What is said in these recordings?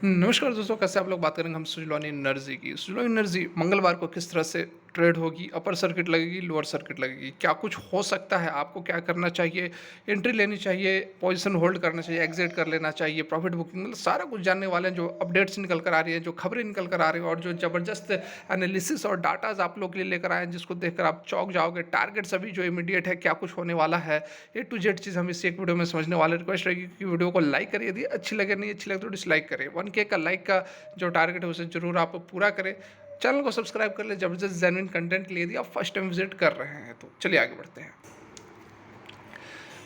नमस्कार दोस्तों, कैसे आप लोग। बात करेंगे हम सुज़लोन एनर्जी की। सुज़लोन एनर्जी मंगलवार को किस तरह से ट्रेड होगी, अपर सर्किट लगेगी, लोअर सर्किट लगेगी, क्या कुछ हो सकता है, आपको क्या करना चाहिए, एंट्री लेनी चाहिए, पोजीशन होल्ड करना चाहिए, एग्जिट कर लेना चाहिए, प्रॉफिट बुकिंग, मतलब सारा कुछ जानने वाले हैं। जो अपडेट्स निकल कर आ रही है, जो खबरें निकल कर आ रही है और जो ज़बरदस्त एनालिसिस और डाटाज आप लोग के लिए लेकर आए हैं, जिसको देखकर आप चौंक जाओगे। टारगेट्स अभी जो इमीडिएट है, क्या कुछ होने वाला है, ए टू जेड चीज़ हम इस एक वीडियो में समझने वाले। रिक्वेस्ट रहेगी कि वीडियो को लाइक करिए, यदि अच्छी लगे, नहीं अच्छी लगे तो डिसलाइक करें। 1K का लाइक का जो टारगेट है उसे जरूर आप पूरा करें। चैनल को सब्सक्राइब कर ले जबरदस्त जेन्युइन कंटेंट के लिए, यदि आप फर्स्ट टाइम विजिट कर रहे हैं तो। चलिए आगे बढ़ते हैं।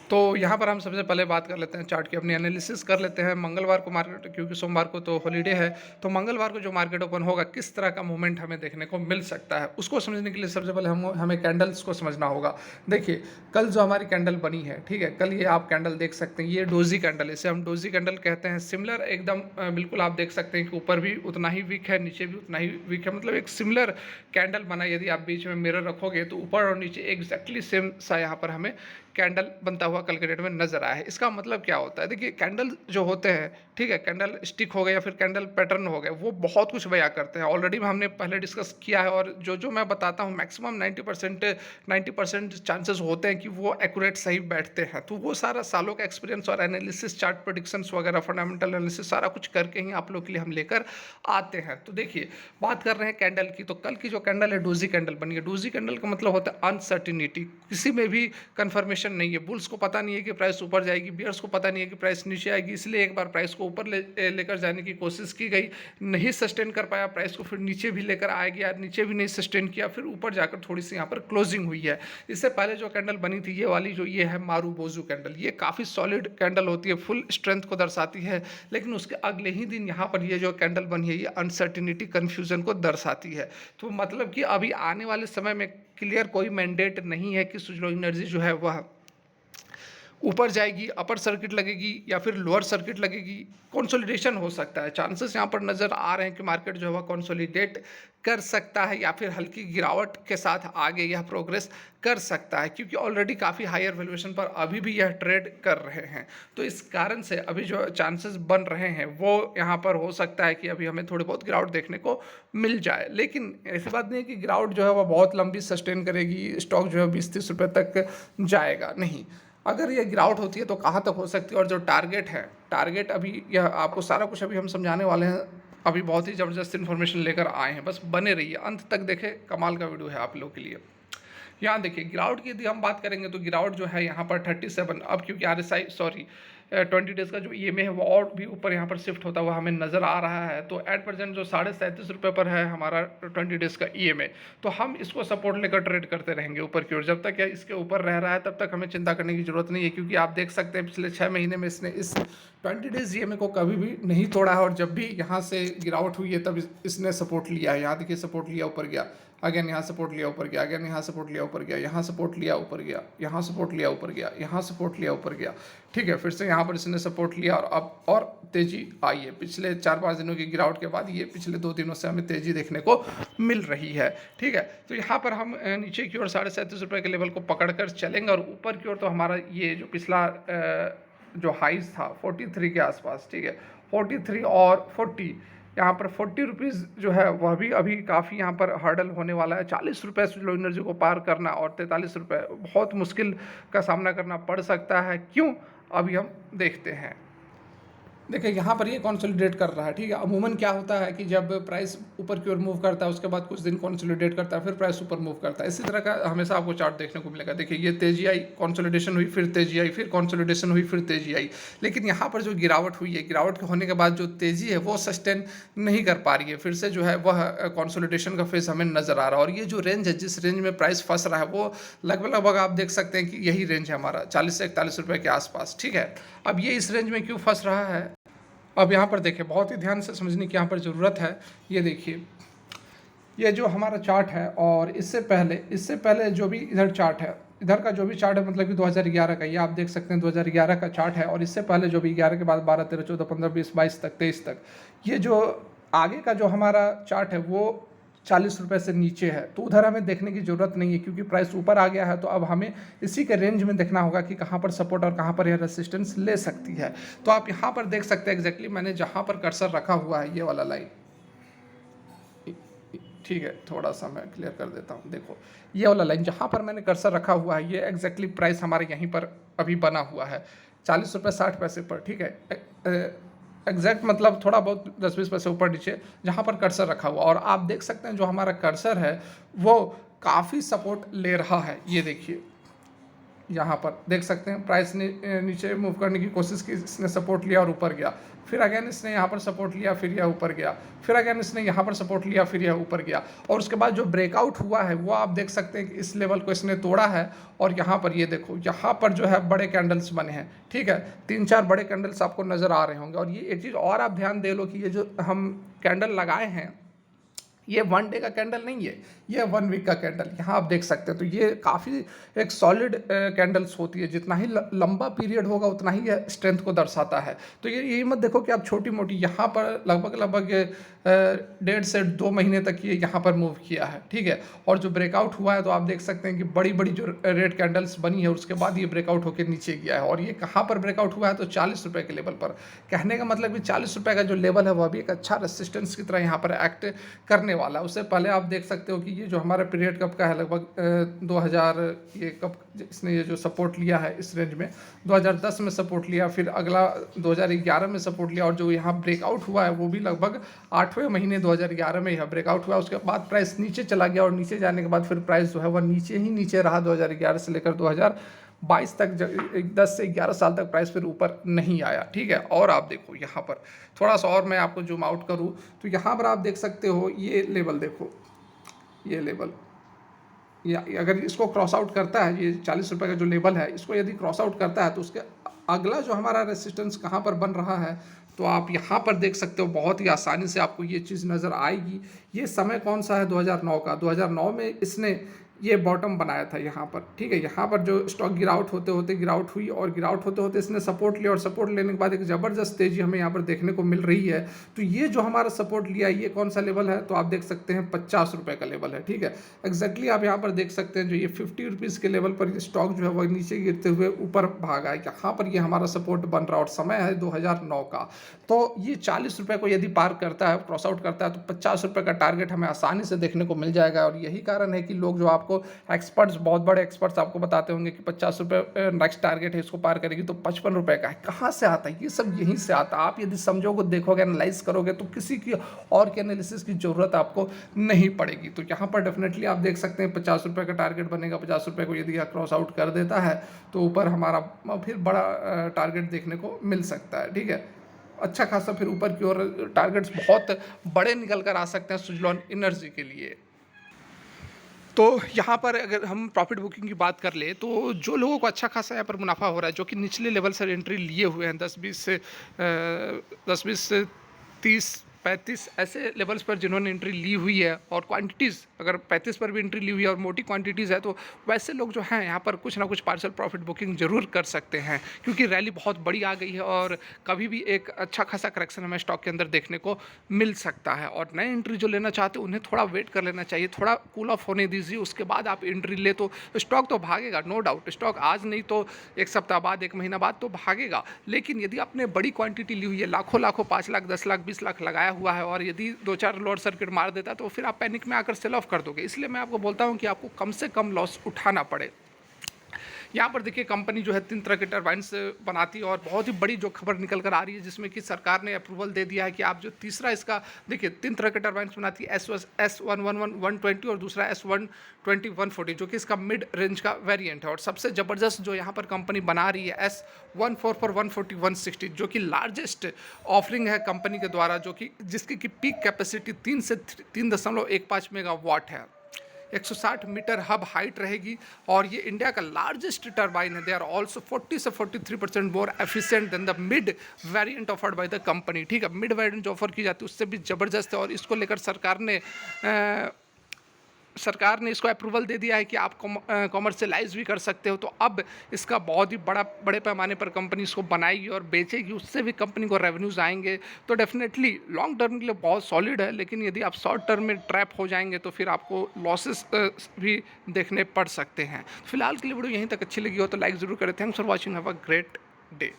तो यहाँ पर हम सबसे पहले बात कर लेते हैं चार्ट की, अपनी एनालिसिस कर लेते हैं। मंगलवार को मार्केट, क्योंकि सोमवार को तो हॉलीडे है, तो मंगलवार को जो मार्केट ओपन होगा, किस तरह का मूवमेंट हमें देखने को मिल सकता है, उसको समझने के लिए सबसे पहले हमें कैंडल्स को समझना होगा। देखिए, कल जो हमारी कैंडल बनी है, ठीक है, कल ये आप कैंडल देख सकते हैं, ये डोजी कैंडल, इसे हम डोजी कैंडल कहते हैं। सिमिलर एकदम बिल्कुल आप देख सकते हैं कि ऊपर भी उतना ही वीक है, नीचे भी उतना ही वीक है, मतलब एक सिमिलर कैंडल बना। यदि आप बीच में मिरर रखोगे तो ऊपर और नीचे एग्जैक्टली सेम सा यहाँ पर हमें कैंडल बनता हुआ कल के डेट में नजर आया है। इसका मतलब क्या होता है, देखिए कैंडल जो होते हैं, ठीक है, कैंडल स्टिक हो गए या फिर कैंडल पैटर्न हो गए, वो बहुत कुछ बयां करते हैं। ऑलरेडी हमने पहले डिस्कस किया है, और जो जो मैं बताता हूँ मैक्सिमम 90% चांसेस होते हैं कि वो एक्यूरेट सही बैठते हैं। तो वो सारा सालों का एक्सपीरियंस और एनालिसिस, चार्ट प्रेडिक्शंस वगैरह, फंडामेंटल एनालिसिस, सारा कुछ करके ही आप लोग के लिए हम लेकर आते हैं। तो देखिए, बात कर रहे हैं कैंडल की, तो कल की जो कैंडल है डोजी कैंडल बनी है। डोजी कैंडल का मतलब होता है अनसर्टिनिटी, किसी में भी कंफर्मेशन नहीं है। बुल्स को पता नहीं है कि प्राइस ऊपर जाएगी, बियर्स को पता नहीं है कि प्राइस नीचे आएगी, इसलिए एक बार प्राइस को ऊपर लेकर जाने की कोशिश की गई, नहीं सस्टेन कर पाया प्राइस को, फिर नीचे भी लेकर आ गया, नीचे भी नहीं सस्टेन किया, फिर ऊपर जाकर थोड़ी सी यहाँ पर क्लोजिंग हुई है। इससे पहले जो कैंडल बनी थी, ये वाली जो ये है मारूबोजू कैंडल, ये काफ़ी सॉलिड कैंडल होती है, फुल स्ट्रेंथ को दर्शाती है। लेकिन उसके अगले ही दिन यहाँ पर ये जो कैंडल बनी है, ये अनसर्टिनिटी, कन्फ्यूजन को दर्शाती है। तो मतलब कि अभी आने वाले समय में क्लियर कोई मैंडेट नहीं है कि सुजलो एनर्जी जो है वह ऊपर जाएगी, अपर सर्किट लगेगी या फिर लोअर सर्किट लगेगी। कंसोलिडेशन हो सकता है, चांसेस यहाँ पर नज़र आ रहे हैं कि मार्केट जो है वह कंसोलिडेट कर सकता है या फिर हल्की गिरावट के साथ आगे यह प्रोग्रेस कर सकता है, क्योंकि ऑलरेडी काफ़ी हायर वैल्यूएशन पर अभी भी यह ट्रेड कर रहे हैं। तो इस कारण से अभी जो चांसेस बन रहे हैं वो यहाँ पर हो सकता है कि अभी हमें थोड़ी बहुत गिरावट देखने को मिल जाए। लेकिन ऐसी बात नहीं है कि गिरावट जो है वह बहुत लंबी सस्टेन करेगी, स्टॉक जो है 20-30 रुपये तक जाएगा, नहीं। अगर ये गिरावट होती है तो कहाँ तक हो सकती है, और जो टारगेट है, टारगेट अभी यह आपको सारा कुछ अभी हम समझाने वाले हैं। अभी बहुत ही ज़बरदस्त इन्फॉर्मेशन लेकर आए हैं, बस बने रहिए, अंत तक देखें, कमाल का वीडियो है आप लोग के लिए। यहाँ देखिए, गिरावट की यदि हम बात करेंगे तो गिरावट जो है यहाँ पर 37, अब क्योंकि RSI, सॉरी, 20 डेज का जो EMA है वो और भी ऊपर यहाँ पर शिफ्ट होता हुआ हमें नज़र आ रहा है। तो एट प्रेजेंट जो 37.5 रुपये पर है हमारा 20 डेज का EMA, तो हम इसको सपोर्ट लेकर ट्रेड करते रहेंगे ऊपर की ओर। जब तक यह इसके ऊपर रह रहा है तब तक हमें चिंता करने की जरूरत नहीं है, क्योंकि आप देख सकते हैं पिछले 6 महीने में इसने इस 20 डेज EMA को कभी भी नहीं तोड़ा है, और जब भी यहाँ से गिरावट हुई है तब इसने सपोर्ट लिया है। यहाँ देखिए, सपोर्ट लिया, ऊपर गया, अगेन यहाँ सपोर्ट लिया, ऊपर गया, अगेन यहाँ सपोर्ट लिया, ऊपर गया, यहाँ सपोर्ट लिया, ऊपर गया, यहाँ सपोर्ट लिया, ऊपर गया, यहाँ सपोर्ट लिया, ऊपर गया, ठीक है। फिर से यहाँ पर इसने सपोर्ट लिया, और अब और तेजी आई है। पिछले 4-5 दिनों की गिरावट के बाद ये पिछले 2 दिनों से हमें तेजी देखने को मिल रही है, ठीक है। तो यहाँ पर हम नीचे की ओर 37.5 रुपये के लेवल को पकड़कर चलेंगे, और ऊपर की ओर तो हमारा ये जो पिछला जो हाइज था 43 के आसपास, ठीक है, 43 और 40, यहाँ पर 40 रुपीज़ जो है वह भी अभी काफ़ी यहाँ पर हर्डल होने वाला है। 40 रुपये सुजलो एनर्जी को पार करना और 43 रुपये बहुत मुश्किल का सामना करना पड़ सकता है। क्यों, अभी हम देखते हैं। देखिए, यहाँ पर ये कंसोलिडेट कर रहा है, ठीक है। अमूमन क्या होता है कि जब प्राइस ऊपर की ओर मूव करता है उसके बाद कुछ दिन कंसोलिडेट करता है, फिर प्राइस ऊपर मूव करता है। इसी तरह का हमेशा आपको चार्ट देखने को मिलेगा। देखिए, ये तेजी आई, कंसोलिडेशन हुई, फिर तेजी आई, फिर कंसोलिडेशन हुई, फिर तेजी आई। लेकिन यहाँ पर जो गिरावट हुई है, गिरावट के होने के बाद जो तेजी है वो सस्टेन नहीं कर पा रही है, फिर से जो है वह कंसोलिडेशन का फेज हमें नजर आ रहा है। और ये जो रेंज है, जिस रेंज में प्राइस फंस रहा है, वो लगभग आप देख सकते हैं कि यही रेंज है हमारा 40 से 41 रुपये के आसपास, ठीक है। अब ये इस रेंज में क्यों फंस रहा है, अब यहाँ पर देखिए, बहुत ही ध्यान से समझने की यहाँ पर ज़रूरत है। ये देखिए, ये जो हमारा चार्ट है, और इससे पहले जो भी इधर चार्ट है, इधर का जो भी चार्ट है, मतलब कि 2011 का, ये आप देख सकते हैं 2011 का चार्ट है। और इससे पहले जो भी 11 के बाद 12, 13, 14, 15, 20, 22 तक, 23 तक, ये जो आगे का जो हमारा चार्ट है वो ₹40 से नीचे है, तो उधर हमें देखने की ज़रूरत नहीं है क्योंकि प्राइस ऊपर आ गया है। तो अब हमें इसी के रेंज में देखना होगा कि कहाँ पर सपोर्ट और कहाँ पर यह रेसिस्टेंस ले सकती है। तो आप यहाँ पर देख सकते हैं एग्जैक्टली मैंने जहाँ पर कर्सर रखा हुआ है, ये वाला लाइन, ठीक है, थोड़ा सा मैं क्लियर कर देता हूँ। देखो ये वाला लाइन जहाँ पर मैंने कर्सर रखा हुआ है, ये एग्जैक्टली प्राइस हमारे यहीं पर अभी बना हुआ है ₹40.60 पर, ठीक है। एग्जैक्ट मतलब थोड़ा बहुत 10-20 पैसे ऊपर नीचे जहाँ पर कर्सर रखा हुआ, और आप देख सकते हैं जो हमारा कर्सर है वो काफ़ी सपोर्ट ले रहा है। ये देखिए यहाँ पर देख सकते हैं प्राइस ने नीचे मूव करने की कोशिश की, इसने सपोर्ट लिया और ऊपर गया, फिर अगेन इसने यहाँ पर सपोर्ट लिया, फिर यह ऊपर गया, फिर अगेन इसने यहाँ पर सपोर्ट लिया, फिर यह ऊपर गया, और उसके बाद जो ब्रेकआउट हुआ है वो आप देख सकते हैं कि इस लेवल को इसने तोड़ा है। और यहाँ पर ये देखो, यहाँ पर जो है बड़े कैंडल्स बने हैं, ठीक है, 3-4 बड़े कैंडल्स आपको नज़र आ रहे होंगे। और ये एक चीज़ और आप ध्यान दे लो कि ये जो हम कैंडल लगाए हैं ये 1 डे का कैंडल नहीं है, ये 1 वीक का कैंडल, यहाँ आप देख सकते हैं। तो ये काफ़ी एक सॉलिड कैंडल्स होती है, जितना ही लंबा पीरियड होगा उतना ही यह स्ट्रेंथ को दर्शाता है। तो ये यही मत देखो कि आप छोटी मोटी, यहाँ पर लगभग 1.5 से 2 महीने तक ये यहाँ पर मूव किया है, ठीक है। और जो ब्रेकआउट हुआ है तो आप देख सकते हैं कि बड़ी बड़ी जो रेड कैंडल्स बनी है उसके बाद ये ब्रेकआउट होकर नीचे गया है। और ये कहाँ पर ब्रेकआउट हुआ है, तो ₹40 के लेवल पर। कहने का मतलब कि ₹40 का जो लेवल है वह भी एक अच्छा रेसिस्टेंस की तरह यहाँ पर एक्ट करने वाला है। उससे पहले आप देख सकते हो कि ये जो हमारा पीरियड कब का है, लगभग 2000, ये कब इसने ये जो सपोर्ट लिया है इस रेंज में 2010 में सपोर्ट लिया, फिर अगला 2011 में सपोर्ट लिया, और जो यहाँ ब्रेकआउट हुआ है वो भी लगभग 8वें महीने 2011 में यह ब्रेकआउट हुआ। उसके बाद प्राइस नीचे चला गया, और नीचे जाने के बाद फिर प्राइस जो है वह नीचे ही नीचे रहा 2011 से लेकर 2022 तक, 10 से 11 साल तक प्राइस फिर ऊपर नहीं आया, ठीक है। और आप देखो यहाँ पर थोड़ा सा और मैं आपको जूम आउट करूँ तो यहाँ पर आप देख सकते हो ये लेवल, देखो ये लेवल, या अगर इसको क्रॉस आउट करता है, ये ₹40 का जो लेवल है इसको यदि क्रॉस आउट करता है तो उसके अगला जो हमारा रेसिस्टेंस कहाँ पर बन रहा है, तो आप यहाँ पर देख सकते हो, बहुत ही आसानी से आपको ये चीज़ नज़र आएगी। ये समय कौन सा है, 2009 का। 2009 में इसने ये बॉटम बनाया था यहाँ पर, ठीक है। यहाँ पर जो स्टॉक गिरावट होते होते गिरावट हुई, और गिरावट होते होते इसने सपोर्ट लिया, और सपोर्ट लेने के बाद एक ज़बरदस्त तेज़ी हमें यहाँ पर देखने को मिल रही है। तो ये जो हमारा सपोर्ट लिया, ये कौन सा लेवल है, तो आप देख सकते हैं ₹50 का लेवल है, ठीक है। एग्जैक्टली आप यहाँ पर देख सकते हैं जो ये ₹50 के लेवल पर स्टॉक जो है वह नीचे गिरते हुए ऊपर भागा है, यहाँ पर ये हमारा सपोर्ट बन रहा है, और समय है 2009 का। तो ये ₹40 को यदि पार करता है, क्रॉस आउट करता है, तो ₹50 का टारगेट हमें आसानी से देखने को मिल जाएगा। और यही कारण है कि लोग जो आपको एक्सपर्ट्स, बहुत बड़े एक्सपर्ट्स आपको बताते होंगे कि ₹50 नेक्स्ट टारगेट है, इसको पार करेगी तो ₹55 का है। कहाँ से आता है ये सब, यहीं से आता है। आप यदि समझोगे, देखोगे, एनालाइज करोगे तो किसी की और के एनालिसिस की ज़रूरत आपको नहीं पड़ेगी। तो यहाँ पर डेफिनेटली आप देख सकते हैं ₹50 का टारगेट बनेगा। ₹50 को यदि क्रॉस आउट कर देता है तो ऊपर हमारा फिर बड़ा टारगेट देखने को मिल सकता है, ठीक है। अच्छा खासा फिर ऊपर की ओर टारगेट्स बहुत बड़े निकल कर आ सकते हैं सुजलॉन एनर्जी के लिए। तो यहाँ पर अगर हम प्रॉफिट बुकिंग की बात कर ले, तो जो लोगों को अच्छा खासा यहाँ पर मुनाफा हो रहा है, जो कि निचले लेवल से एंट्री लिए हुए हैं 10-20 से 30-35 ऐसे लेवल्स पर जिन्होंने एंट्री ली हुई है, और क्वांटिटीज़ अगर 35 पर भी एंट्री ली हुई है और मोटी क्वांटिटीज़ है, तो वैसे लोग जो हैं यहाँ पर कुछ ना कुछ पार्शियल प्रॉफिट बुकिंग जरूर कर सकते हैं, क्योंकि रैली बहुत बड़ी आ गई है और कभी भी एक अच्छा खासा करेक्शन हमें स्टॉक के अंदर देखने को मिल सकता है। और नए एंट्री जो लेना चाहते हैं उन्हें थोड़ा वेट कर लेना चाहिए, थोड़ा कूल ऑफ होने दीजिए, उसके बाद आप एंट्री ले तो स्टॉक तो भागेगा, नो डाउट। स्टॉक आज नहीं तो एक सप्ताह बाद, एक महीना बाद तो भागेगा। लेकिन यदि आपने बड़ी क्वांटिटी ली हुई है, लाखों लाखों, 5 लाख, 10 लाख, 20 लाख लगाया हुआ है, और यदि 2-4 लोअर सर्किट मार देता है तो फिर आप पैनिक में आकर सेल ऑफ कर दोगे। इसलिए मैं आपको बोलता हूं कि आपको कम से कम लॉस उठाना पड़े। यहाँ पर देखिए कंपनी जो है 3 तरह के टरबाइन्स बनाती है, और बहुत ही बड़ी जो खबर निकल कर आ रही है जिसमें कि सरकार ने अप्रूवल दे दिया है कि आप जो तीसरा इसका देखिए 3 तरह के टरबाइन्स बनाती है, S111 120 और दूसरा S120 140, जो कि इसका मिड रेंज का वेरिएंट है। और सबसे ज़बरदस्त जो यहाँ पर कंपनी बना रही है S144 140 160, जो कि लार्जेस्ट ऑफरिंग है कंपनी के द्वारा, जो कि जिसकी की पीक कैपेसिटी 3 से 3.15 मेगावाट है। 160 मीटर हब हाइट रहेगी, और ये इंडिया का लार्जेस्ट टरबाइन है। दे आर ऑल्सो 40 से 43% more efficient then the mid variant offered by the company, ठीक है। मिड वेरिएंट जो ऑफर की जाती है उससे भी ज़बरदस्त है, और इसको लेकर सरकार ने सरकार ने इसको अप्रूवल दे दिया है कि आप कॉमर्शियलाइज़ भी कर सकते हो, तो अब इसका बहुत ही बड़े पैमाने पर कंपनी इसको बनाएगी और बेचेगी, उससे भी कंपनी को रेवेन्यूज़ आएँगे। तो डेफ़िनेटली लॉन्ग टर्म के लिए बहुत सॉलिड है, लेकिन यदि आप शॉर्ट टर्म में ट्रैप हो जाएँगे तो फिर आपको लॉसेस भी देखने पड़ सकते हैं। फिलहाल के लिए वीडियो यहीं तक अच्छी लगी हो तो लाइक ज़रूर करें। Thanks for watching, have a great day.